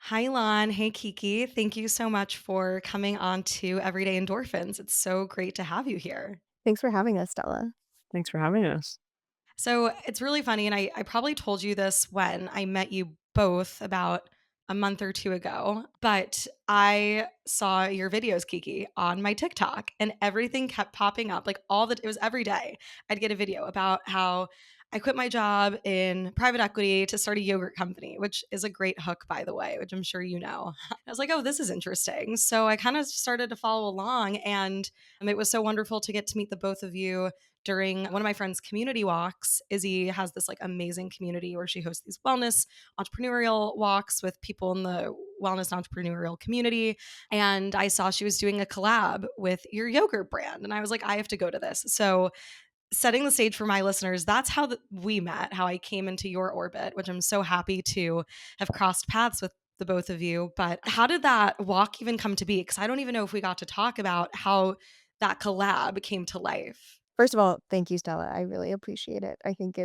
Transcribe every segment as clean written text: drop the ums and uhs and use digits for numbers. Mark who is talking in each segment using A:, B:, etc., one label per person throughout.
A: Hi, Elan. Hey, Kiki. Thank you so much for coming on to Everyday Endorphins. It's so great to have you here.
B: Thanks for having us, Stella.
C: Thanks for having us.
A: So it's really funny, and I probably told you this when I met you both about a month or two ago, but I saw your videos, Kiki, on my TikTok, and everything kept popping up. Like it was every day. I'd get a video about how I quit my job in private equity to start a yogurt company, which is a great hook, by the way, which I'm sure you know. I was like, oh, this is interesting. So I kind of started to follow along, and it was so wonderful to get to meet the both of you during one of my friend's community walks. Izzy has this like amazing community where she hosts these wellness entrepreneurial walks with people in the wellness entrepreneurial community. And I saw she was doing a collab with your yogurt brand. And I was like, I have to go to this. So, setting the stage for my listeners, that's how we met, how I came into your orbit, which I'm so happy to have crossed paths with the both of you. But how did that walk even come to be? Because I don't even know if we got to talk about how that collab came to life.
B: First of all, thank you, Stella. I really appreciate it. I think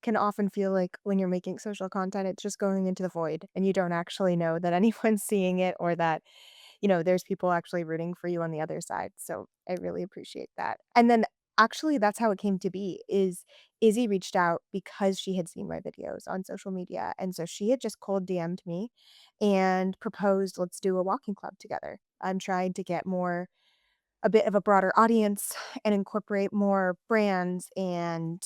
B: can often feel like when you're making social content, it's just going into the void and you don't actually know that anyone's seeing it or that, there's people actually rooting for you on the other side. So I really appreciate that. And then actually that's how it came to be is Izzy reached out because she had seen my videos on social media. And so she had just cold DM'd me and proposed, let's do a walking club together. I'm trying to get a bit of a broader audience and incorporate more brands and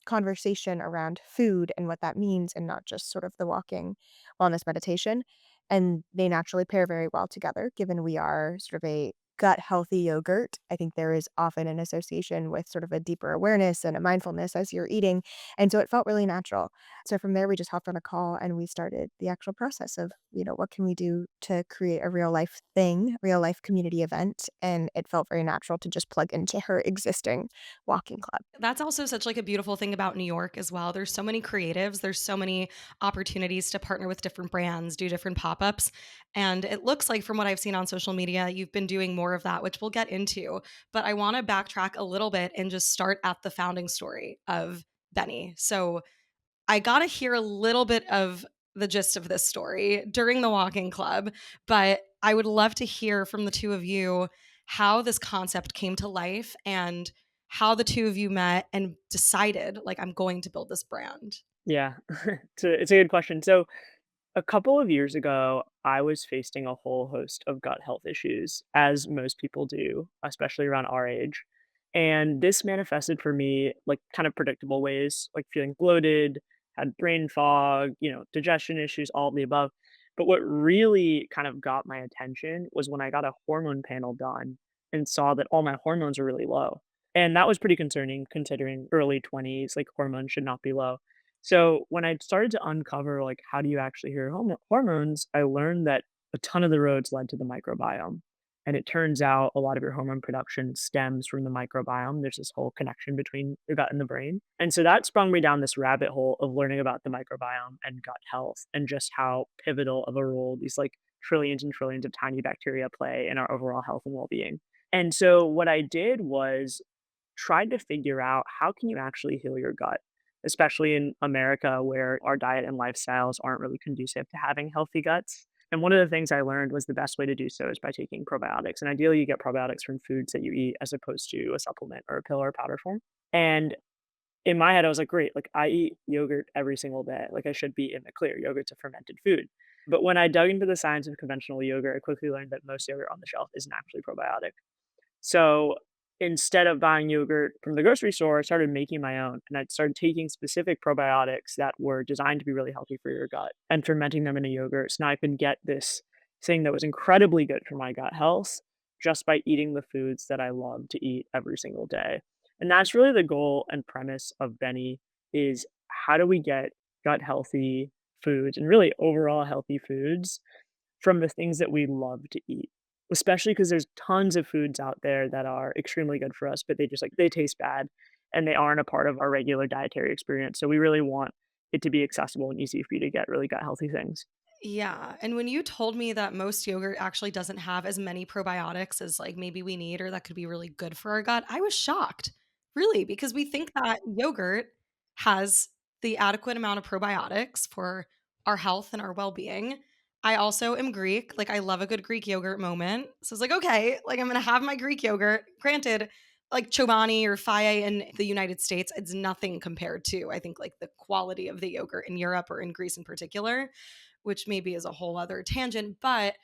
B: conversation around food and what that means and not just sort of the walking wellness meditation. And they naturally pair very well together, given we are sort of a gut healthy yogurt. I think there is often an association with sort of a deeper awareness and a mindfulness as you're eating. And so it felt really natural. So from there, we just hopped on a call and we started the actual process of, what can we do to create a real life thing, real life community event. And it felt very natural to just plug into her existing walking club.
A: That's also such like a beautiful thing about New York as well. There's so many creatives, there's so many opportunities to partner with different brands, do different pop-ups, and it looks like from what I've seen on social media, you've been doing more of that, which we'll get into. But I want to backtrack a little bit and just start at the founding story of Benny. So, I got to hear a little bit of the gist of this story during the walking club, but I would love to hear from the two of you how this concept came to life and how the two of you met and decided, like, I'm going to build this brand.
C: Yeah, it's a good question. So, a couple of years ago, I was facing a whole host of gut health issues, as most people do, especially around our age. And this manifested for me like kind of predictable ways, like feeling bloated, had brain fog, digestion issues, all of the above. But what really kind of got my attention was when I got a hormone panel done and saw that all my hormones are really low. And that was pretty concerning considering early 20s, like hormones should not be low. So when I started to uncover like how do you actually hear hormones, I learned that a ton of the roads led to the microbiome. And it turns out a lot of your hormone production stems from the microbiome. There's this whole connection between your gut and the brain. And so that sprung me down this rabbit hole of learning about the microbiome and gut health and just how pivotal of a role these like trillions and trillions of tiny bacteria play in our overall health and well-being. And so what I did was tried to figure out how can you actually heal your gut, especially in America where our diet and lifestyles aren't really conducive to having healthy guts. And one of the things I learned was the best way to do so is by taking probiotics. And ideally, you get probiotics from foods that you eat as opposed to a supplement or a pill or a powder form. And in my head, I was like, great, like I eat yogurt every single day. Like I should be in the clear. Yogurt's a fermented food. But when I dug into the science of conventional yogurt, I quickly learned that most yogurt on the shelf isn't actually probiotic. So instead of buying yogurt from the grocery store, I started making my own and I started taking specific probiotics that were designed to be really healthy for your gut and fermenting them in a yogurt. So now I could get this thing that was incredibly good for my gut health just by eating the foods that I love to eat every single day. And that's really the goal and premise of Benny is how do we get gut healthy foods and really overall healthy foods from the things that we love to eat. Especially because there's tons of foods out there that are extremely good for us, but they just, like they taste bad, and they aren't a part of our regular dietary experience, so we really want it to be accessible and easy for you to get really gut healthy things.
A: Yeah, and when you told me that most yogurt actually doesn't have as many probiotics as like maybe we need or that could be really good for our gut, I was shocked. Really, because we think that yogurt has the adequate amount of probiotics for our health and our well-being. I also am Greek. Like, I love a good Greek yogurt moment. So I was like, okay, like I'm gonna have my Greek yogurt. Granted, like Chobani or Faye in the United States, it's nothing compared to, I think, like the quality of the yogurt in Europe or in Greece in particular, which maybe is a whole other tangent. But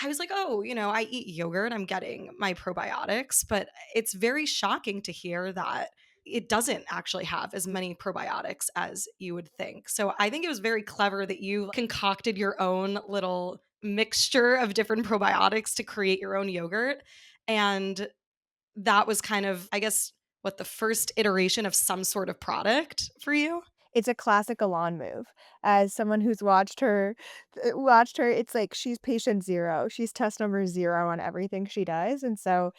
A: I was like, oh, I eat yogurt, I'm getting my probiotics, but it's very shocking to hear that it doesn't actually have as many probiotics as you would think. So I think it was very clever that you concocted your own little mixture of different probiotics to create your own yogurt. And that was kind of, I guess, what the first iteration of some sort of product for you?
B: It's a classic Elan move. As someone who's watched her, it's like she's patient 0. She's test number 0 on everything she does, and so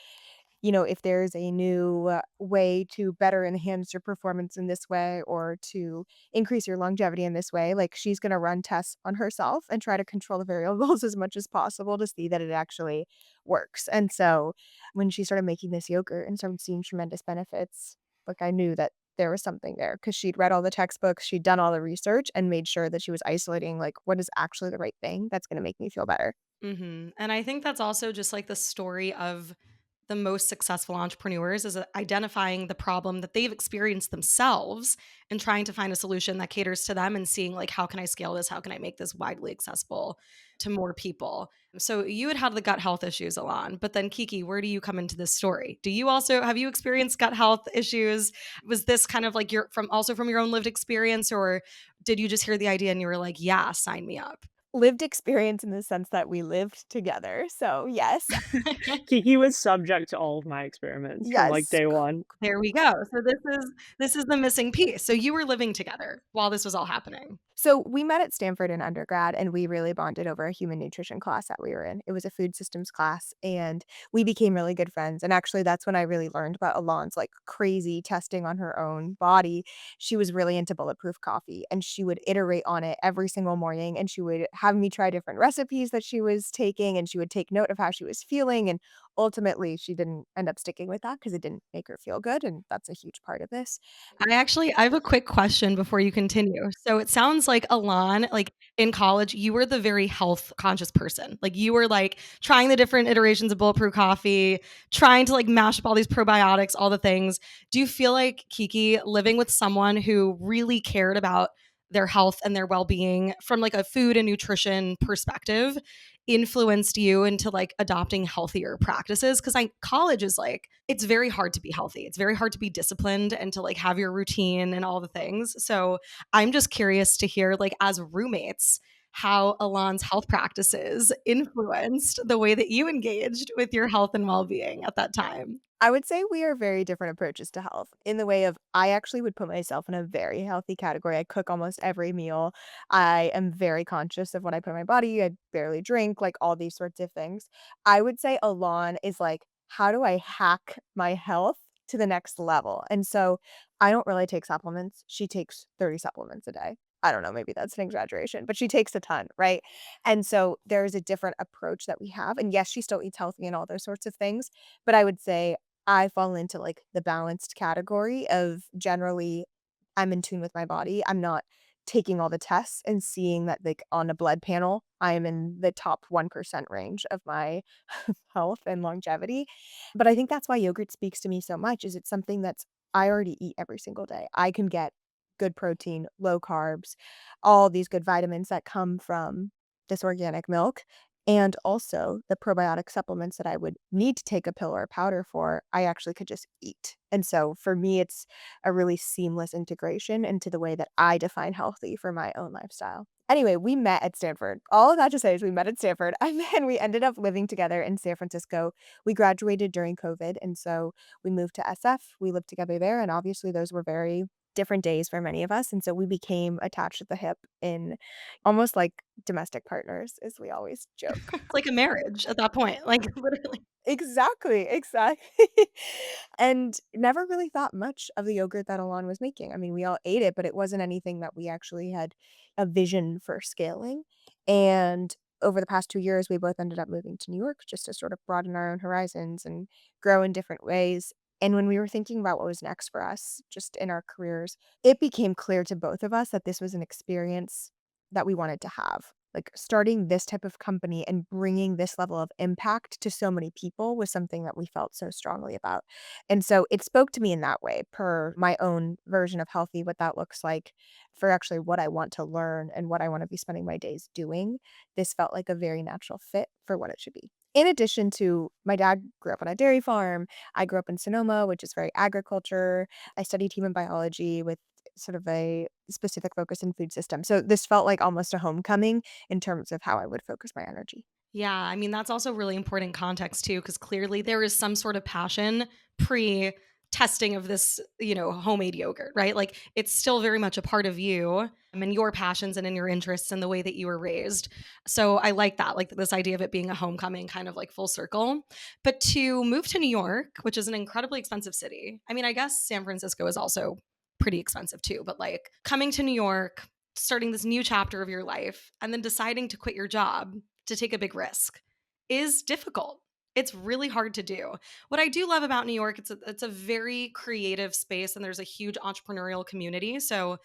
B: if there's a new way to better enhance your performance in this way or to increase your longevity in this way, like she's going to run tests on herself and try to control the variables as much as possible to see that it actually works. And so when she started making this yogurt and started seeing tremendous benefits, like I knew that there was something there because she'd read all the textbooks, she'd done all the research and made sure that she was isolating like what is actually the right thing that's going to make me feel better.
A: And I think that's also just like the story of the most successful entrepreneurs is identifying the problem that they've experienced themselves and trying to find a solution that caters to them and seeing like how can I scale this? How can I make this widely accessible to more people? So you had the gut health issues, Alon, but then Kiki, where do you come into this story? Do you also have you experienced gut health issues? Was this kind of like from your own lived experience, or did you just hear the idea and you were like, yeah, sign me up?
B: Lived experience in the sense that we lived together. So, yes.
C: He was subject to all of my experiments from, like,
B: Yes.
C: day one.
A: There we go. So this is the missing piece. So you were living together while this was all happening.
B: So we met at Stanford in undergrad and we really bonded over a human nutrition class that we were in. It was a food systems class and we became really good friends. And actually that's when I really learned about Alon's like crazy testing on her own body. She was really into bulletproof coffee and she would iterate on it every single morning and she would have me try different recipes that she was taking and she would take note of how she was feeling and ultimately she didn't end up sticking with that because it didn't make her feel good and that's a huge part of this.
A: I have a quick question before you continue. So it sounds like Alon, like in college, you were the very health conscious person. Like you were like trying the different iterations of bulletproof coffee, trying to like mash up all these probiotics, all the things. Do you feel like Kiki living with someone who really cared about their health and their well-being from like a food and nutrition perspective influenced you into like adopting healthier practices? Because I college is like it's very hard to be healthy. It's very hard to be disciplined and to like have your routine and all the things. So I'm just curious to hear, like, as roommates, how Alon's health practices influenced the way that you engaged with your health and well-being at that time.
B: I would say we are very different approaches to health in the way of I actually would put myself in a very healthy category. I cook almost every meal. I am very conscious of what I put in my body. I barely drink, like all these sorts of things. I would say Alon is like, how do I hack my health to the next level? And so I don't really take supplements. She takes 30 supplements a day. I don't know, maybe that's an exaggeration, but she takes a ton, right? And so there is a different approach that we have. And yes, she still eats healthy and all those sorts of things. But I would say I fall into, like, the balanced category of generally, I'm in tune with my body. I'm not taking all the tests and seeing that, like, on a blood panel, I am in the top 1% range of my health and longevity. But I think that's why yogurt speaks to me so much is it's something that's I already eat every single day. I can get good protein, low carbs, all these good vitamins that come from this organic milk. And also the probiotic supplements that I would need to take a pill or a powder for, I actually could just eat. And so for me, it's a really seamless integration into the way that I define healthy for my own lifestyle. Anyway, we met at Stanford. All of that to say is we met at Stanford and then we ended up living together in San Francisco. We graduated during COVID. And so we moved to SF. We lived together there. And obviously, those were very different days for many of us. And so we became attached at the hip in almost like domestic partners, as we always joke.
A: It's like a marriage at that point, like literally.
B: Exactly, exactly. And never really thought much of the yogurt that Alon was making. I mean, we all ate it, but it wasn't anything that we actually had a vision for scaling. And over the past 2 years, we both ended up moving to New York just to sort of broaden our own horizons and grow in different ways. And when we were thinking about what was next for us, just in our careers, it became clear to both of us that this was an experience that we wanted to have. like starting this type of company and bringing this level of impact to so many people was something that we felt so strongly about. And so it spoke to me in that way, per my own version of healthy, what that looks like for actually what I want to learn and what I want to be spending my days doing. This felt like a very natural fit for what it should be. In addition to, my dad grew up on a dairy farm. I grew up in Sonoma, which is very agriculture. I studied human biology with sort of a specific focus in food systems. So this felt like almost a homecoming in terms of how I would focus my energy.
A: Yeah, I mean, that's also really important context too, because clearly there is some sort of passion pre testing of this, homemade yogurt, right? Like it's still very much a part of you and your passions and in your interests and the way that you were raised. So I like that, like this idea of it being a homecoming kind of like full circle. But to move to New York, which is an incredibly expensive city, I mean, I guess San Francisco is also pretty expensive too, but like coming to New York, starting this new chapter of your life, and then deciding to quit your job to take a big risk is difficult. It's really hard to do. What I do love about New York, it's a very creative space and there's a huge entrepreneurial community. So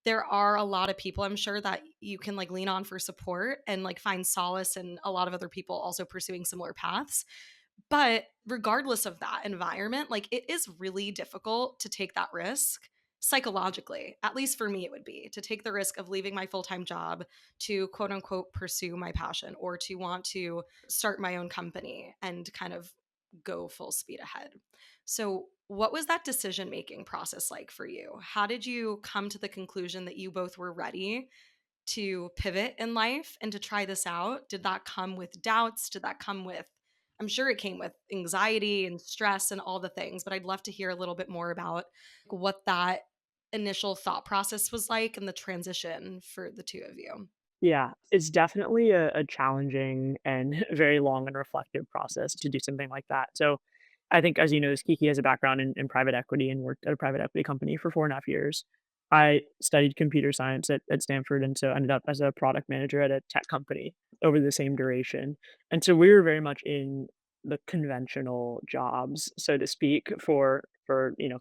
A: there are a lot of people I'm sure that you can like lean on for support and like find solace in a lot of other people also pursuing similar paths. But regardless of that environment, like it is really difficult to take that risk psychologically. At least for me, it would be to take the risk of leaving my full time job to quote unquote pursue my passion or to want to start my own company and kind of go full speed ahead. So, what was that decision making process like for you? How did you come to the conclusion that you both were ready to pivot in life and to try this out? Did that come with doubts? Did that come with, I'm sure it came with anxiety and stress and all the things, but I'd love to hear a little bit more about what that initial thought process was like and the transition for the two of you.
C: Yeah, it's definitely a challenging and very long and reflective process to do something like that. So I think, as you know, Kiki has a background in private equity and worked at a private equity company for 4.5 years. I studied computer science at Stanford and so ended up as a product manager at a tech company over the same duration. And so we were very much in the conventional jobs, so to speak, for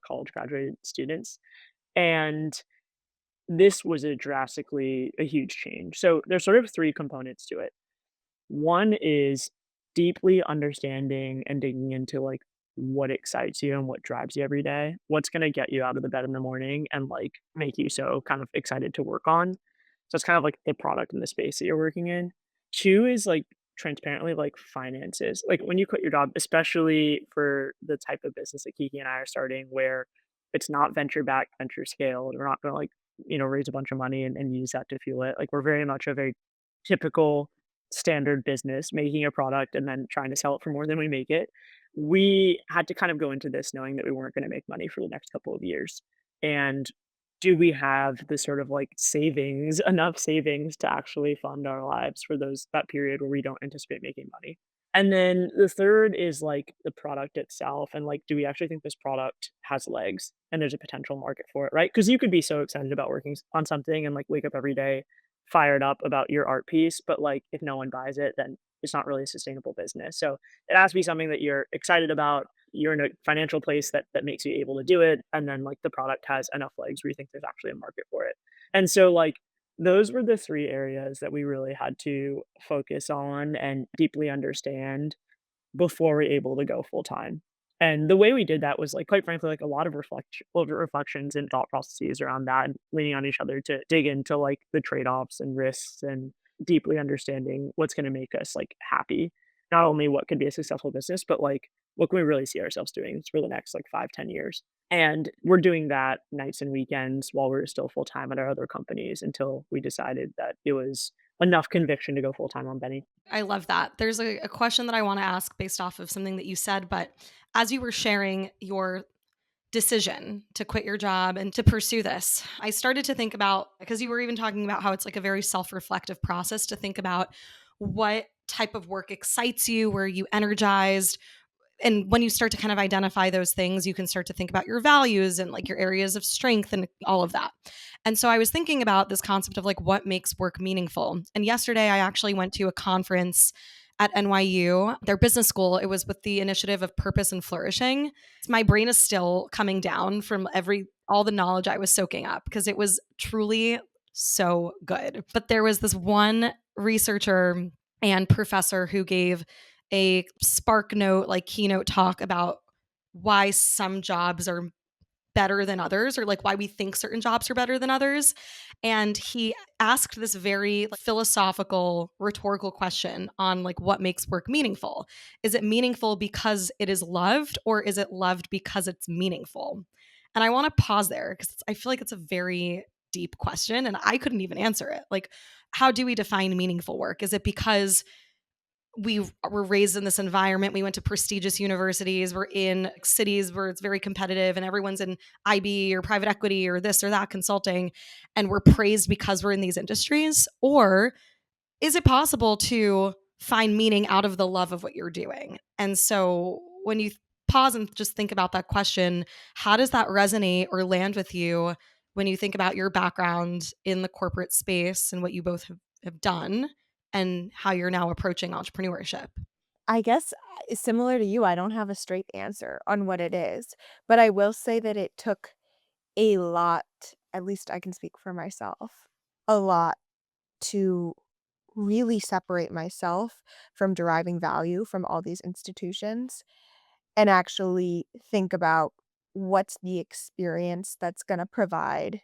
C: college graduate students. And this was a huge change. So there's sort of 3 components to it. One is deeply understanding and digging into, like, what excites you and what drives you every day. What's gonna get you out of the bed in the morning and, like, make you so kind of excited to work on. So it's kind of like the product and the space that you're working in. 2 is, like, transparently, like, finances. Like, when you quit your job, especially for the type of business that Kiki and I are starting where it's not venture backed, venture scaled, we're not gonna, like, raise a bunch of money and use that to fuel it. Like, we're very much a very typical standard business, making a product and then trying to sell it for more than we make it. We had to kind of go into this knowing that we weren't gonna make money for the next couple of years. And do we have the sort of like savings, enough savings to actually fund our lives for that period where we don't anticipate making money? And then the third is like the product itself and like, do we actually think this product has legs and there's a potential market for it, right? Because you could be so excited about working on something and like wake up every day fired up about your art piece, but like if no one buys it, then it's not really a sustainable business. So it has to be something that you're excited about. You're in a financial place that makes you able to do it, and then like the product has enough legs where you think there's actually a market for it. And so like those were the 3 areas that we really had to focus on and deeply understand before we're able to go full time. And the way we did that was like, quite frankly, like a lot of reflections and thought processes around that and leaning on each other to dig into like the trade-offs and risks and deeply understanding what's going to make us like happy. Not only what could be a successful business, but like what can we really see ourselves doing for the next like 5, 10 years. And we're doing that nights and weekends while we're still full time at our other companies until we decided that it was enough conviction to go full time on Benny.
A: I love that. There's a question that I want to ask based off of something that you said, but as you were sharing your decision to quit your job and to pursue this, I started to think about, because you were even talking about how it's like a very self reflective process to think about what type of work excites you, where you energized, and when you start to kind of identify those things, you can start to think about your values and like your areas of strength and all of that. And so I was thinking about this concept of like what makes work meaningful. And yesterday I actually went to a conference at NYU, their business school. It was with the initiative of purpose and flourishing. My brain is still coming down from all the knowledge I was soaking up because it was truly so good. But there was this one researcher and professor who gave a spark note, like keynote talk about why some jobs are better than others, or like why we think certain jobs are better than others. And he asked this very philosophical, rhetorical question on like what makes work meaningful. Is it meaningful because it is loved, or is it loved because it's meaningful? And I want to pause there because I feel like it's a very deep question and I couldn't even answer it. Like, how do we define meaningful work? Is it because we were raised in this environment? We went to prestigious universities. We're in cities where it's very competitive and everyone's in IB or private equity or this or that consulting. And we're praised because we're in these industries? Or is it possible to find meaning out of the love of what you're doing? And so when you pause and just think about that question, how does that resonate or land with you when you think about your background in the corporate space and what you both have done and how you're now approaching entrepreneurship?
B: I guess, similar to you, I don't have a straight answer on what it is, but I will say that it took a lot, at least I can speak for myself, a lot to really separate myself from deriving value from all these institutions and actually think about what's the experience that's gonna provide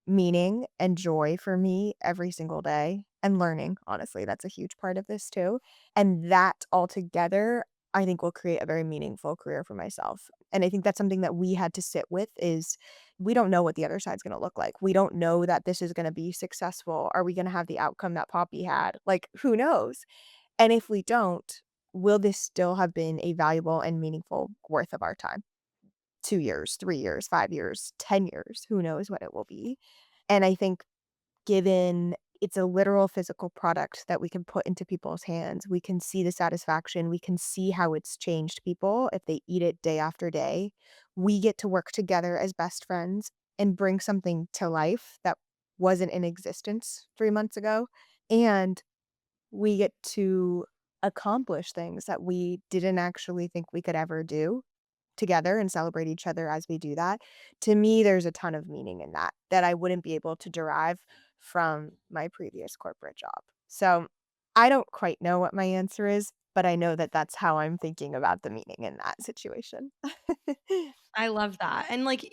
B: meaning and joy for me every single day, and learning, honestly, that's a huge part of this too, and that altogether, I think will create a very meaningful career for myself, and I think that's something that we had to sit with is we don't know what the other side's gonna look like. We don't know that this is gonna be successful. Are we gonna have the outcome that Poppy had? Like, who knows? And if we don't, will this still have been a valuable and meaningful worth of our time? 2 years, 3 years, 5 years, 10 years, who knows what it will be? And I think given it's a literal physical product that we can put into people's hands, we can see the satisfaction, we can see how it's changed people if they eat it day after day. We get to work together as best friends and bring something to life that wasn't in existence 3 months ago, and we get to accomplish things that we didn't actually think we could ever do together and celebrate each other as we do that. To me, there's a ton of meaning in that, that I wouldn't be able to derive from my previous corporate job. So, I don't quite know what my answer is, but I know that that's how I'm thinking about the meaning in that situation.
A: I love that. And like,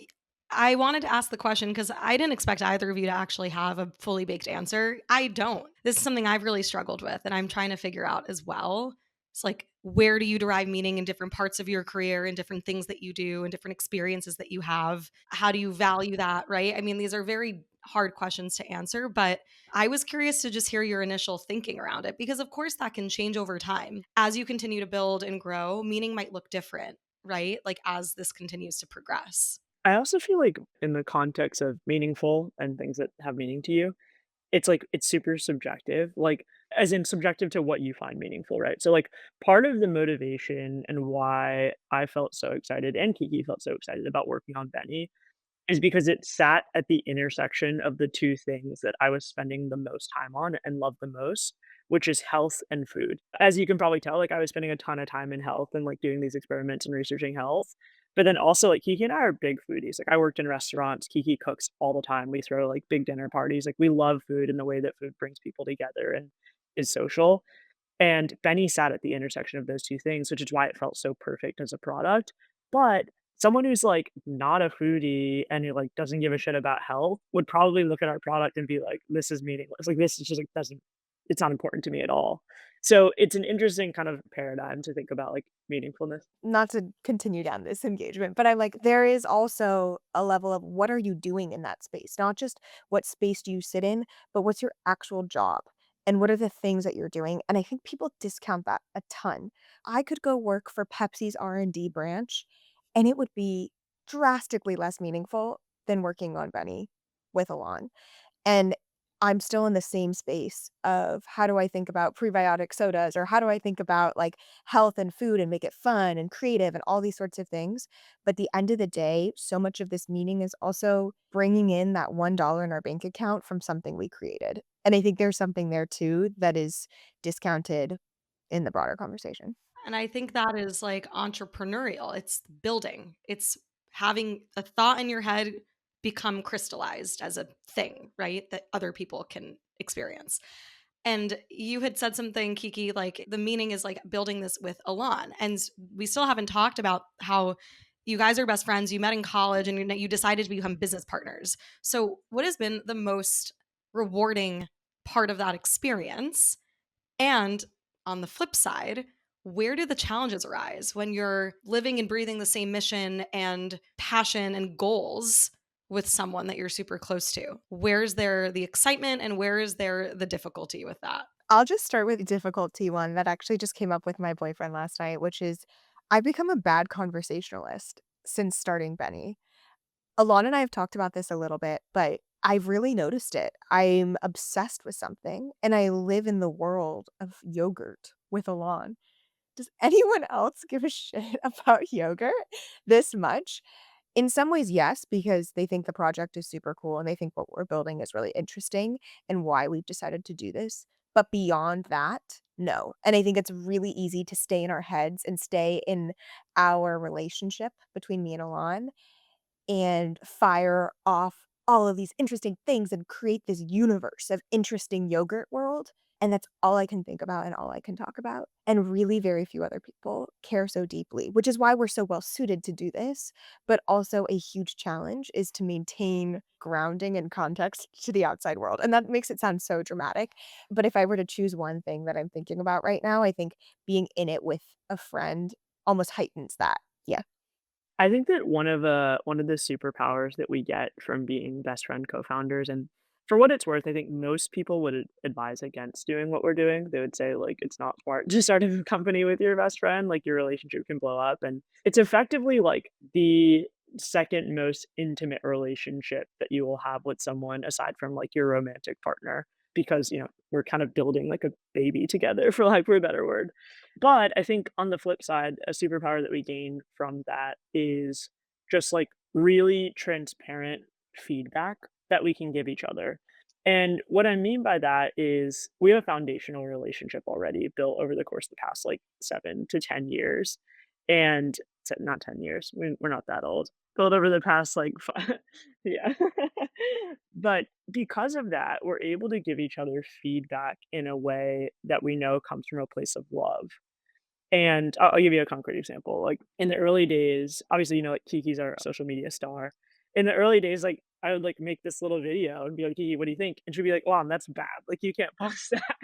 A: I wanted to ask the question because I didn't expect either of you to actually have a fully baked answer. I don't. This is something I've really struggled with and I'm trying to figure out as well. It's like, where do you derive meaning in different parts of your career and different things that you do and different experiences that you have? How do you value that? Right. I mean, these are very hard questions to answer, but I was curious to just hear your initial thinking around it because, of course, that can change over time. As you continue to build and grow, meaning might look different, right? Like as this continues to progress.
C: I also feel like in the context of meaningful and things that have meaning to you, it's like it's super subjective, like, as in subjective to what you find meaningful, right? So, like, part of the motivation and why I felt so excited and Kiki felt so excited about working on Benny is because it sat at the intersection of the 2 things that I was spending the most time on and love the most, which is health and food. As you can probably tell, like, I was spending a ton of time in health and, like, doing these experiments and researching health, but then also, like, Kiki and I are big foodies. Like, I worked in restaurants, Kiki cooks all the time, we throw, like, big dinner parties, like, we love food and the way that food brings people together and is social, and Benny sat at the intersection of those 2 things, which is why it felt so perfect as a product. But someone who's, like, not a foodie and who, like, doesn't give a shit about health would probably look at our product and be like, "This is meaningless." Like, this is just, like, doesn't it's not important to me at all. So, it's an interesting kind of paradigm to think about, like, meaningfulness.
B: Not to continue down this engagement, but I'm like, there is also a level of what are you doing in that space? Not just what space do you sit in, but what's your actual job? And what are the things that you're doing? And I think people discount that a ton. I could go work for Pepsi's R&D branch, and it would be drastically less meaningful than working on Benny with Elan. And I'm still in the same space of how do I think about prebiotic sodas or how do I think about like health and food and make it fun and creative and all these sorts of things. But at the end of the day, so much of this meaning is also bringing in that $1 in our bank account from something we created. And I think there's something there too that is discounted in the broader conversation.
A: And I think that is like entrepreneurial. It's building. It's having a thought in your head become crystallized as a thing, right? That other people can experience. And you had said something, Kiki, like the meaning is like building this with Elan. And we still haven't talked about how you guys are best friends. You met in college and you decided to become business partners. So, what has been the most rewarding part of that experience? And on the flip side, where do the challenges arise when you're living and breathing the same mission and passion and goals with someone that you're super close to? Where's there the excitement and where is there the difficulty with that?
B: I'll just start with the difficulty one that actually just came up with my boyfriend last night, which is I've become a bad conversationalist since starting Benny. Alon and I have talked about this a little bit, but I've really noticed it. I'm obsessed with something and I live in the world of yogurt with Alon. Does anyone else give a shit about yogurt this much? In some ways, yes, because they think the project is super cool and they think what we're building is really interesting and why we've decided to do this. But beyond that, no. And I think it's really easy to stay in our heads and stay in our relationship between me and Alon and fire off all of these interesting things and create this universe of interesting yogurt world. And that's all I can think about and all I can talk about. And really, very few other people care so deeply, which is why we're so well suited to do this. But also, a huge challenge is to maintain grounding and context to the outside world. And that makes it sound so dramatic. But if I were to choose one thing that I'm thinking about right now, I think being in it with a friend almost heightens that. Yeah.
C: I think that one of the superpowers that we get from being best friend co-founders, and for what it's worth, I think most people would advise against doing what we're doing. They would say, like, it's not smart to start a company with your best friend, like, your relationship can blow up, and it's effectively, like, the second most intimate relationship that you will have with someone aside from, like, your romantic partner because, we're kind of building, like, a baby together, for lack of a better word. But I think on the flip side, a superpower that we gain from that is just like really transparent feedback that we can give each other. And what I mean by that is we have a foundational relationship already built over the course of the past like 7 to 10 years. And not 10 years, we're not that old. Built over the past like five, yeah. But because of that, we're able to give each other feedback in a way that we know comes from a place of love. And I'll give you a concrete example. Like in the early days, obviously, like Kiki's our social media star. In the early days, like I would like make this little video and be like, Kiki, what do you think? And she'd be like, Mom, that's bad. Like you can't post that.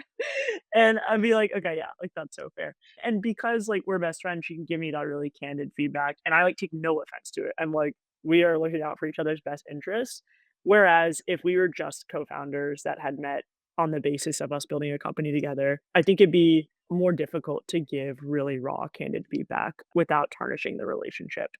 C: And I'd be like, okay, yeah, like that's so fair. And because like we're best friends, she can give me that really candid feedback. And I like take no offense to it. I'm like, we are looking out for each other's best interests. Whereas if we were just co-founders that had met on the basis of us building a company together, I think it'd be more difficult to give really raw, candid feedback without tarnishing the relationship.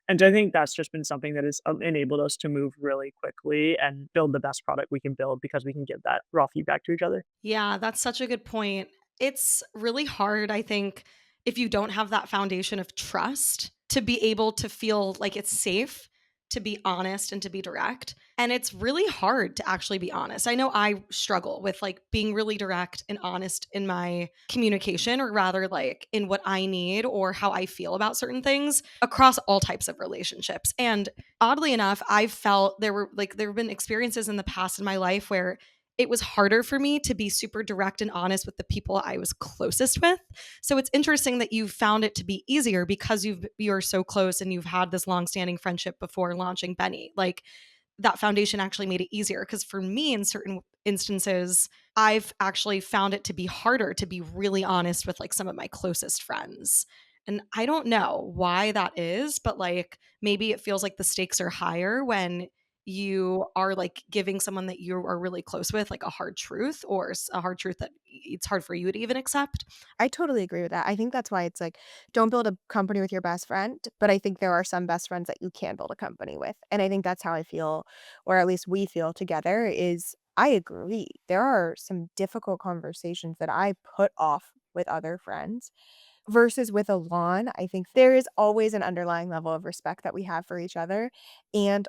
C: And I think that's just been something that has enabled us to move really quickly and build the best product we can build because we can give that raw feedback to each other.
A: Yeah, that's such a good point. It's really hard, I think, if you don't have that foundation of trust to be able to feel like it's safe to be honest and to be direct. And it's really hard to actually be honest. I know I struggle with like being really direct and honest in my communication, or rather, like in what I need or how I feel about certain things across all types of relationships. And oddly enough, I've felt there have been experiences in the past in my life where it was harder for me to be super direct and honest with the people I was closest with. So it's interesting that you found it to be easier because you're so close and you've had this long-standing friendship before launching Benny. Like that foundation actually made it easier, because for me in certain instances I've actually found it to be harder to be really honest with like some of my closest friends. And I don't know why that is, but like maybe it feels like the stakes are higher when you are like giving someone that you are really close with like a hard truth, or a hard truth that it's hard for you to even accept.
B: I totally agree with that. I think that's why it's like, don't build a company with your best friend, but I think there are some best friends that you can build a company with. And I think that's how I feel, or at least we feel together is I agree. There are some difficult conversations that I put off with other friends versus with a lawn. I think there is always an underlying level of respect that we have for each other. And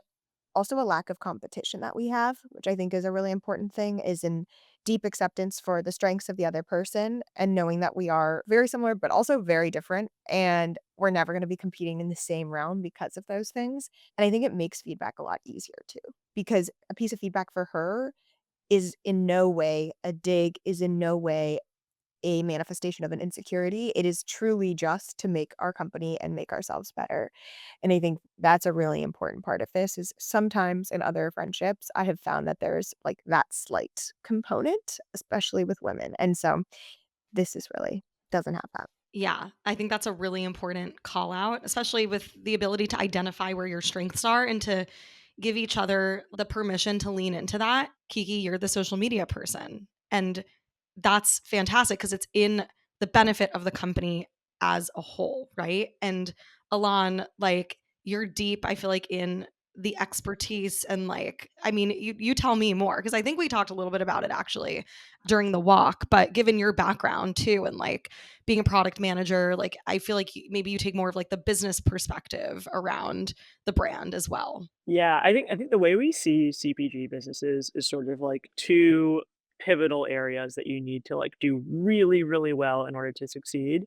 B: also a lack of competition that we have, which I think is a really important thing, is in deep acceptance for the strengths of the other person and knowing that we are very similar, but also very different. And we're never going to be competing in the same realm because of those things. And I think it makes feedback a lot easier too, because a piece of feedback for her is in no way a dig, is in no way a manifestation of an insecurity. It is truly just to make our company and make ourselves better. And I think that's a really important part of this is sometimes in other friendships, I have found that there's like that slight component, especially with women. And so this is really doesn't have that.
A: Yeah, I think that's a really important call out, especially with the ability to identify where your strengths are and to give each other the permission to lean into that. Kiki, you're the social media person. And that's fantastic because it's in the benefit of the company as a whole, right? And Elan, like you're deep, I feel like, in the expertise and like, I mean, you tell me more because I think we talked a little bit about it actually during the walk, but given your background too and like being a product manager, like I feel like maybe you take more of like the business perspective around the brand as well.
C: Yeah, I think the way we see CPG businesses is sort of like 2 pivotal areas that you need to, like, do really, really well in order to succeed.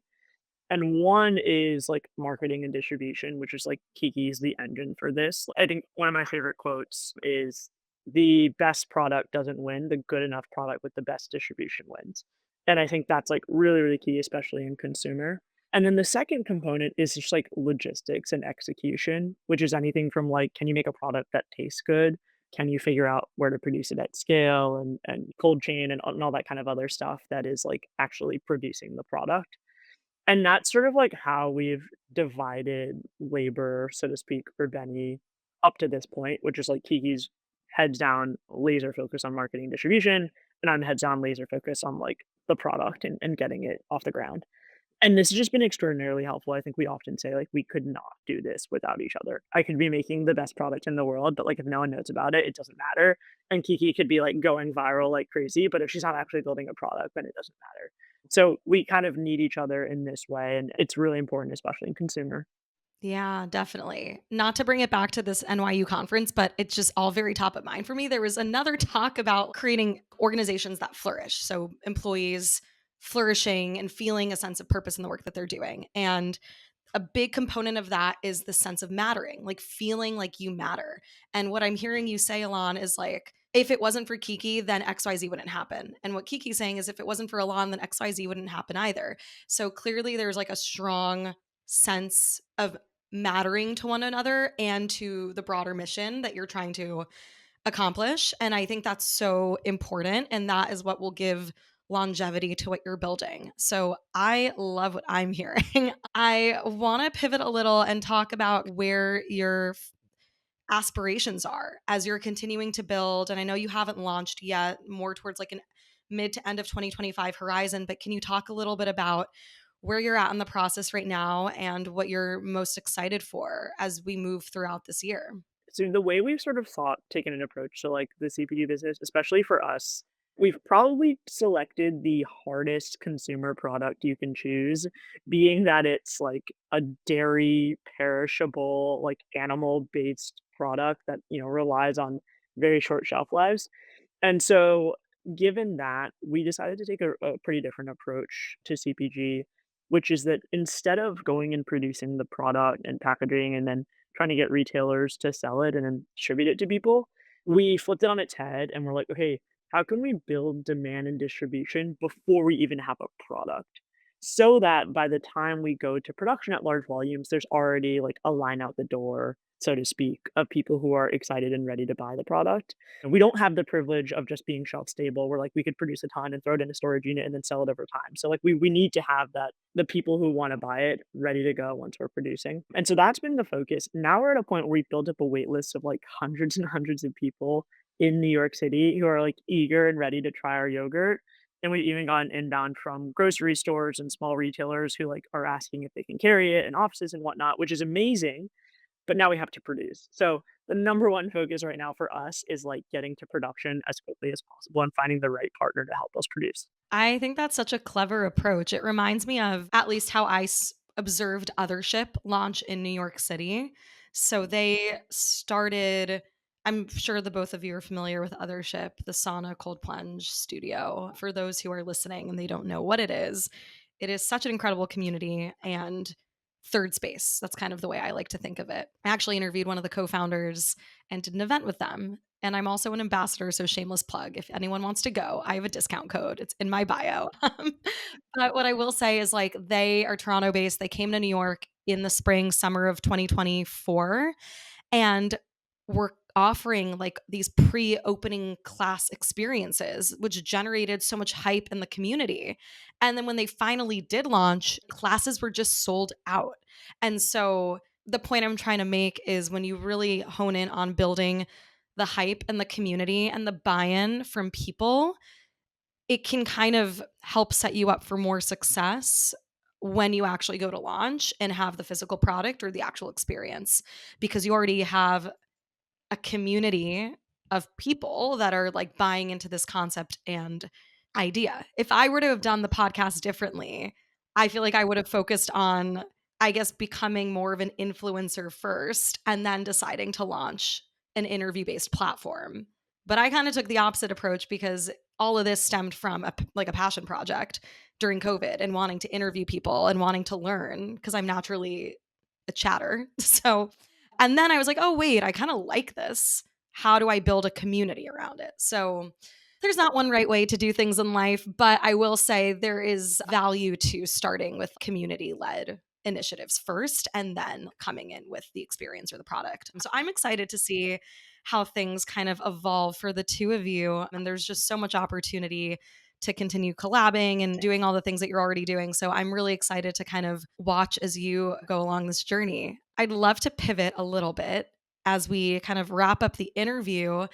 C: And one is, like, marketing and distribution, which is, like, Kiki's the engine for this. I think one of my favorite quotes is, "The best product doesn't win, the good enough product with the best distribution wins." And I think that's, like, really, really key, especially in consumer. And then the second component is just, like, logistics and execution, which is anything from, like, can you make a product that tastes good? Can you figure out where to produce it at scale and cold chain and all that kind of other stuff that is, like, actually producing the product? And that's sort of like how we've divided labor, so to speak, for Benny up to this point, which is like Kiki's heads down, laser focus on marketing distribution, and I'm heads down, laser focus on like the product and getting it off the ground. And this has just been extraordinarily helpful. I think we often say like we could not do this without each other. I could be making the best product in the world, but like if no one knows about it, it doesn't matter. And Kiki could be like going viral like crazy, but if she's not actually building a product, then it doesn't matter. So we kind of need each other in this way, and it's really important, especially in consumer.
A: Yeah, definitely. Not to bring it back to this NYU conference, but it's just all very top of mind for me. There was another talk about creating organizations that flourish. So employees flourishing and feeling a sense of purpose in the work that they're doing. And a big component of that is the sense of mattering, like feeling like you matter. And what I'm hearing you say, Elan, is like, if it wasn't for Kiki, then XYZ wouldn't happen. And what Kiki's saying is if it wasn't for Elan, then XYZ wouldn't happen either. So clearly there's like a strong sense of mattering to one another and to the broader mission that you're trying to accomplish. And I think that's so important. And that is what will give longevity to what you're building. So I love what I'm hearing. I want to pivot a little and talk about where your aspirations are as you're continuing to build. And I know you haven't launched yet, more towards like an mid to end of 2025 horizon, but can you talk a little bit about where you're at in the process right now and what you're most excited for as we move throughout this year?
C: So the way we've sort of taken an approach to like the CPG business, especially for us, we've probably selected the hardest consumer product you can choose, being that it's like a dairy perishable, like animal based product that, relies on very short shelf lives. And so, given that, we decided to take a pretty different approach to CPG, which is that instead of going and producing the product and packaging and then trying to get retailers to sell it and then distribute it to people, we flipped it on its head and we're like, okay, how can we build demand and distribution before we even have a product? So that by the time we go to production at large volumes, there's already like a line out the door, so to speak, of people who are excited and ready to buy the product. And we don't have the privilege of just being shelf stable where like we could produce a ton and throw it in a storage unit and then sell it over time. So like we need to have that the people who want to buy it ready to go once we're producing. And so that's been the focus. Now we're at a point where we've built up a wait list of like hundreds and hundreds of people in New York City who are like eager and ready to try our yogurt. And we've even gotten inbound from grocery stores and small retailers who like are asking if they can carry it and offices and whatnot, which is amazing, but now we have to produce. So the number one focus right now for us is like getting to production as quickly as possible and finding the right partner to help us produce.
A: I think that's such a clever approach. It reminds me of at least how observed Othership launch in New York City. So they started, I'm sure the both of you are familiar with Othership, the sauna cold plunge studio. For those who are listening and they don't know what it is such an incredible community and third space. That's kind of the way I like to think of it. I actually interviewed one of the co founders and did an event with them And I'm also an ambassador, so shameless plug. If anyone wants to go, I have a discount code. It's in my bio. But what I will say is like they are Toronto based. They came to New York in the spring, summer of 2024 and were offering like these pre-opening class experiences which generated so much hype in the community. And then when they finally did launch, classes were just sold out. And so the point I'm trying to make is when you really hone in on building the hype and the community and the buy-in from people, it can kind of help set you up for more success when you actually go to launch and have the physical product or the actual experience, because you already have a community of people that are like buying into this concept and idea. If I were to have done the podcast differently, I feel like I would have focused on, I guess, becoming more of an influencer first and then deciding to launch an interview based platform. But I kind of took the opposite approach because all of this stemmed from like a passion project during COVID and wanting to interview people and wanting to learn because I'm naturally a chatter. So and then I was like, "Oh, wait, I kinda like this. How do I build a community around it?" So, there's not one right way to do things in life, but I will say there is value to starting with community-led initiatives first and then coming in with the experience or the product. So, I'm excited to see how things kind of evolve for the 2 of you, and there's just so much opportunity to continue collabing and doing all the things that you're already doing. So I'm really excited to kind of watch as you go along this journey. I'd love to pivot a little bit as we kind of wrap up the interview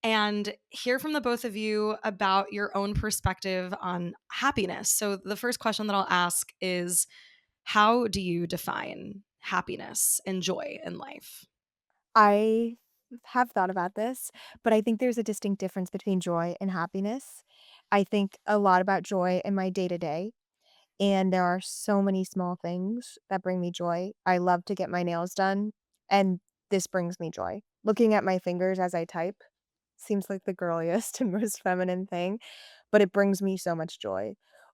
A: and hear from the both of you about your own perspective on happiness. So the first question that I'll ask is, how do you define happiness and joy in life?
B: I have thought about this, but I think there's a distinct difference between joy and happiness. I think a lot about joy in my day to day, and there are so many small things that bring me joy. I love to get my nails done, and this brings me joy. Looking at my fingers as I type seems like the girliest and most feminine thing, but it brings me so much joy.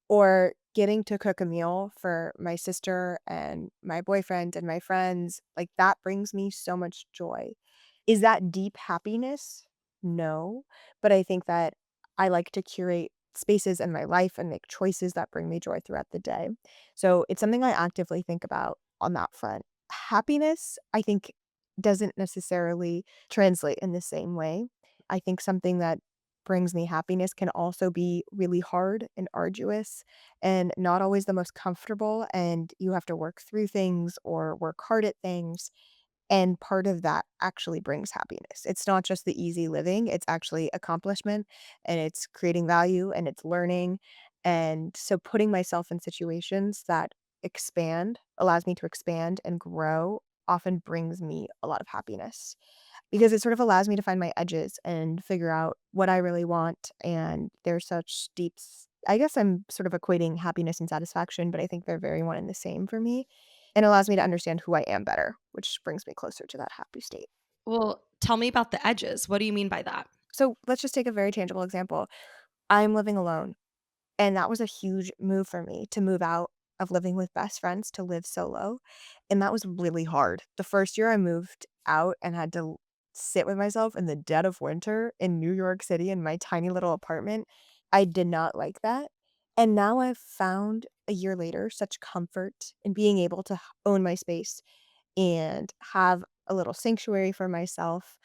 B: Or getting to cook a meal for my sister and my boyfriend and my friends, like that brings me so much joy. Is that deep happiness? No, but I think that I like to curate spaces in my life and make choices that bring me joy throughout the day. So it's something I actively think about on that front. Happiness, I think, doesn't necessarily translate in the same way. I think something that brings me happiness can also be really hard and arduous and not always the most comfortable. And you have to work through things or work hard at things. And part of that actually brings happiness. It's not just the easy living, it's actually accomplishment and it's creating value and it's learning. And so putting myself in situations that expand, allows me to expand and grow, often brings me a lot of happiness because it sort of allows me to find my edges and figure out what I really want. And there's such I guess I'm sort of equating happiness and satisfaction, but I think they're very one and the same for me and allows me to understand who I am better, which brings me closer to that happy state.
A: Well, tell me about the edges. What do you mean by that?
B: So let's just take a very tangible example. I'm living alone, and that was a huge move for me to move out of living with best friends to live solo. And that was really hard. The first year I moved out and had to sit with myself in the dead of winter in New York City in my tiny little apartment, I did not like that. And now I've found a year later such comfort in being able to own my space and have a little sanctuary for myself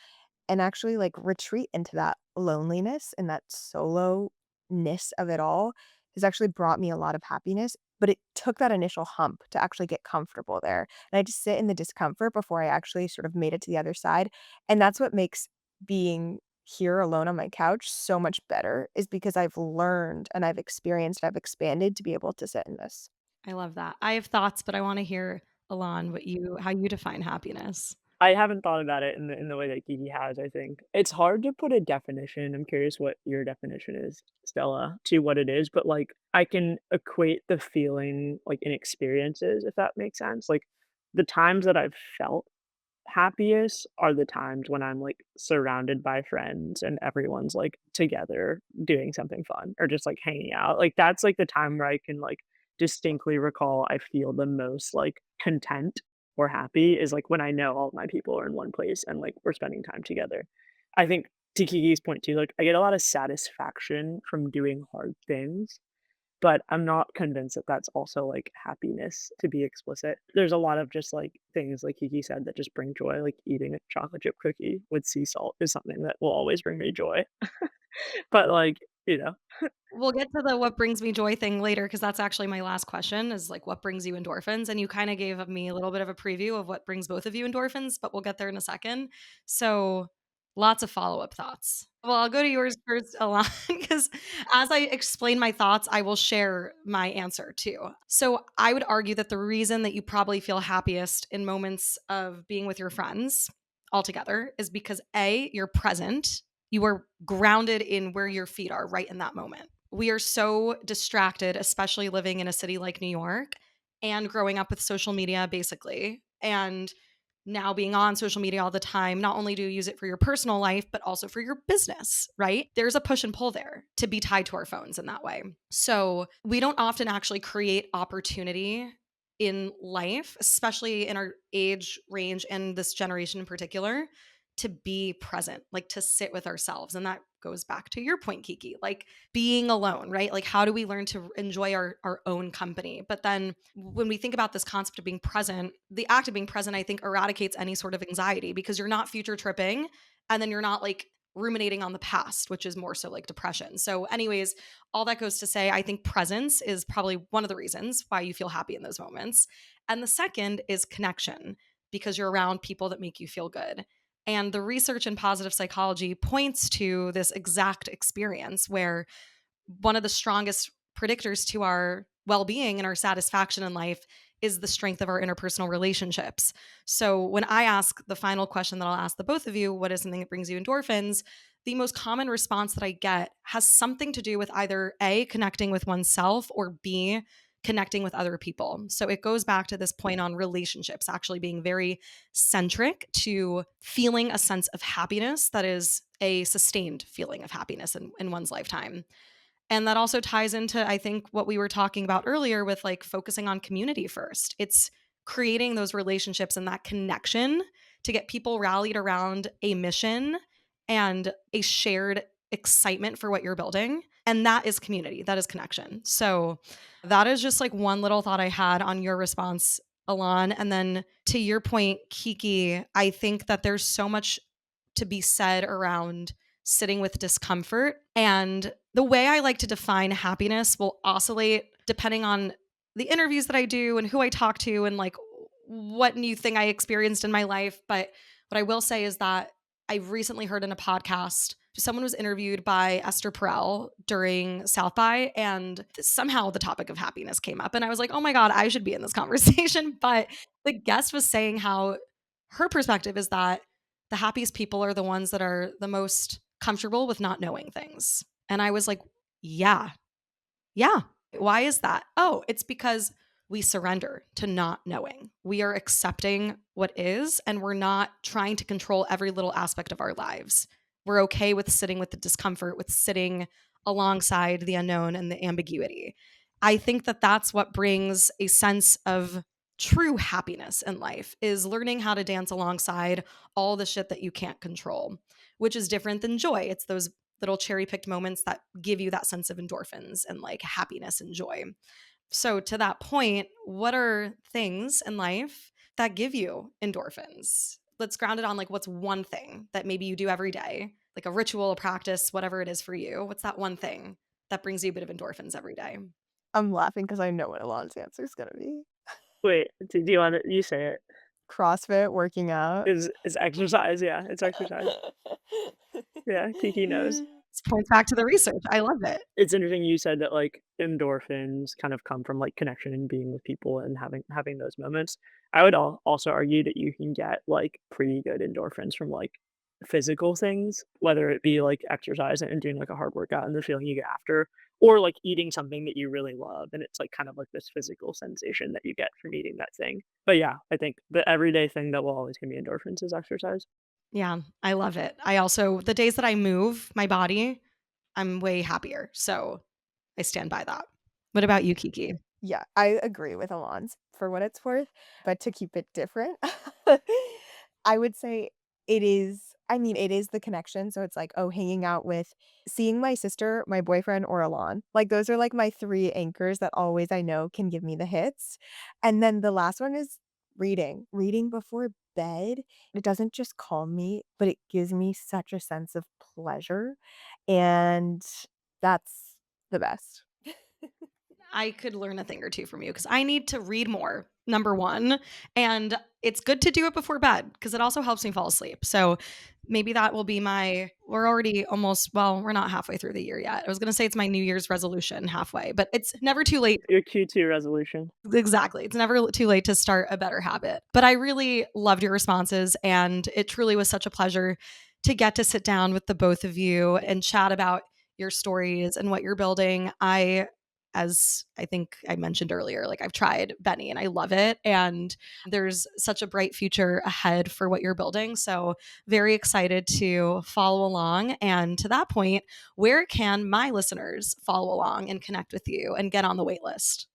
B: and actually, like, retreat into that loneliness and that solo-ness of it all has actually brought me a lot of happiness, but it took that initial hump to actually get comfortable there, and I just sit in the discomfort before I actually sort of made it to the other side, and that's what makes being here alone on my couch so much better is because I've learned and I've experienced, I've expanded to be able to sit in this.
A: I love that. I have thoughts, but I wanna hear, Elan, what you how you define happiness.
C: I haven't thought about it in the way that Kiki has, I think. It's hard to put a definition, I'm curious what your definition is, Stella, to what it is, but, like, I can equate the feeling, like, in experiences, if that makes sense. Like, the times that I've felt happiest are the times when I'm, like, surrounded by friends and everyone's, like, together doing something fun or just, like, hanging out. Like, that's, like, the time where I can, like, distinctly recall I feel the most, like, content or happy is, like, when I know all of my people are in one place and, like, we're spending time together. I think to Kiki's point too, like, I get a lot of satisfaction from doing hard things, but I'm not convinced that that's also, like, happiness, to be explicit. There's a lot of just, like, things, like Kiki said, that just bring joy, like eating a chocolate chip cookie with sea salt is something that will always bring me joy. But, like, you know
A: We'll get to the what brings me joy thing later because that's actually my last question is like what brings you endorphins? And you kind of gave me a little bit of a preview of what brings both of you endorphins, but we'll get there in a second. So lots of follow-up thoughts. Well, I'll go to yours first, Alon, because as I explain my thoughts, I will share my answer too. So I would argue that the reason that you probably feel happiest in moments of being with your friends altogether is because A, you're present. You are grounded in where your feet are right in that moment. We are so distracted, especially living in a city like New York and growing up with social media, basically. And now being on social media all the time, not only do you use it for your personal life, but also for your business, right? There's a push and pull there to be tied to our phones in that way. So we don't often actually create opportunity in life, especially in our age range and this generation in particular, to be present, like to sit with ourselves. And that goes back to your point, Kiki, like being alone, right? Like, how do we learn to enjoy our own company? But then when we think about this concept of being present, the act of being present, I think, eradicates any sort of anxiety because you're not future tripping and then you're not like ruminating on the past, which is more so like depression. So, anyways, all that goes to say, I think presence is probably one of the reasons why you feel happy in those moments. And the second is connection because you're around people that make you feel good. And the research in positive psychology points to this exact experience where one of the strongest predictors to our well being and our satisfaction in life is the strength of our interpersonal relationships. So, when I ask the final question that I'll ask the both of you, what is something that brings you endorphins? The most common response that I get has something to do with either A, connecting with oneself, or B, connecting with other people. So it goes back to this point on relationships actually being very centric to feeling a sense of happiness that is a sustained feeling of happiness in one's lifetime. And that also ties into, I think, what we were talking about earlier with like focusing on community first. It's creating those relationships and that connection to get people rallied around a mission and a shared excitement for what you're building. And that is community, that is connection. So that is just like one little thought I had on your response, Elan. And then to your point, Kiki, I think that there's so much to be said around sitting with discomfort. And the way I like to define happiness will oscillate depending on the interviews that I do and who I talk to and like what new thing I experienced in my life. But what I will say is that I've recently heard in a podcast, someone was interviewed by Esther Perel during South by, and somehow the topic of happiness came up. And I was like, oh my God, I should be in this conversation. But the guest was saying how her perspective is that the happiest people are the ones that are the most comfortable with not knowing things. And I was like, yeah, yeah. Why is that? Oh, it's because we surrender to not knowing. We are accepting what is, and we're not trying to control every little aspect of our lives. We're okay with sitting with the discomfort, with sitting alongside the unknown and the ambiguity. I think that that's what brings a sense of true happiness in life is learning how to dance alongside all the shit that you can't control, which is different than joy. It's those little cherry picked moments that give you that sense of endorphins and like happiness and joy. So, to that point, what are things in life that give you endorphins? Let's ground it on like what's one thing that maybe you do every day, like a ritual, a practice, whatever it is for you. What's that one thing that brings you a bit of endorphins every day?
B: I'm laughing because I know what Alon's answer is gonna be.
C: Wait, do you wanna you say it.
B: CrossFit, working out.
C: Is exercise, yeah, it's exercise. Yeah, Kiki knows.
A: This points back to the research. I love it.
C: It's interesting you said that, like, endorphins kind of come from, like, connection and being with people and having those moments. I would also argue that you can get, like, pretty good endorphins from, like, physical things, whether it be, like, exercise and doing, like, a hard workout and the feeling you get after, or, like, eating something that you really love, and it's, like, kind of like this physical sensation that you get from eating that thing. But, yeah, I think the everyday thing that will always give me endorphins is exercise.
A: Yeah, I love it. I also, the days that I move my body, I'm way happier. So I stand by that. What about you, Kiki?
B: Yeah, I agree with Alon's for what it's worth, but to keep it different, I would say it is I mean, it is the connection, so it's like, oh, hanging out with seeing my sister, my boyfriend, or Elan. Like, those are, like, my 3 anchors that always I know can give me the hits. And then the last one is reading. Reading before bed, it doesn't just calm me, but it gives me such a sense of pleasure, and that's the best.
A: I could learn a thing or two from you because I need to read more, number one. And it's good to do it before bed because it also helps me fall asleep. So maybe that will be we're already almost, well, we're not halfway through the year yet. I was going to say it's my New Year's resolution halfway, but it's never too late.
C: Your Q2 resolution.
A: Exactly. It's never too late to start a better habit. But I really loved your responses. And it truly was such a pleasure to get to sit down with the both of you and chat about your stories and what you're building. As I think I mentioned earlier, like I've tried Benny and I love it. And there's such a bright future ahead for what you're building. So, very excited to follow along. And to that point, where can my listeners follow along and connect with you and get on the wait list?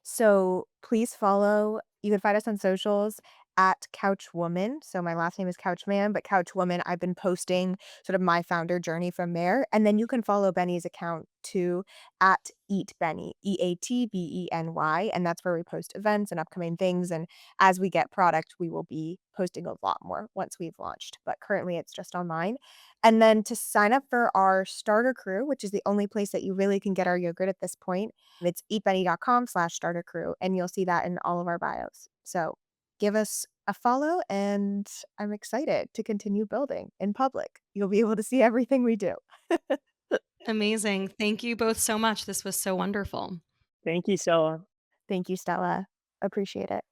B: So please follow. You can find us on socials at Couchwoman. So my last name is Couchman, but Couchwoman, I've been posting sort of my founder journey from there. And then you can follow Benny's account too at Eat Benny, EATBENY. And that's where we post events and upcoming things. And as we get product, we will be posting a lot more once we've launched. But currently it's just on mine. And then to sign up for our starter crew, which is the only place that you really can get our yogurt at this point, it's eatbenny.com/starter crew, and you'll see that in all of our bios. So give us a follow, and I'm excited to continue building in public. You'll be able to see everything we do.
A: Amazing. Thank you both so much. This was so wonderful.
C: Thank you, Stella.
B: Thank you, Stella. Appreciate it.